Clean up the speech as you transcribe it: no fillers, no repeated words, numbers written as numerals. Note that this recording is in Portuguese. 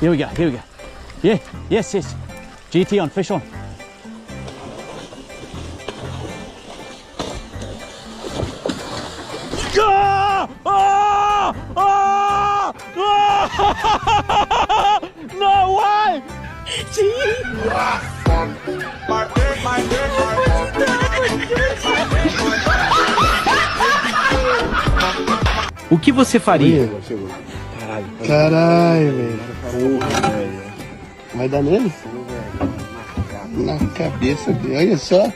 Here we go, here we go. Yeah, yes, yes. GT on, fish on. Ah! Ah! Ah! Ah! No way! O que você faria? Caralho, velho. Vai dar nele? Na cabeça dele, olha só.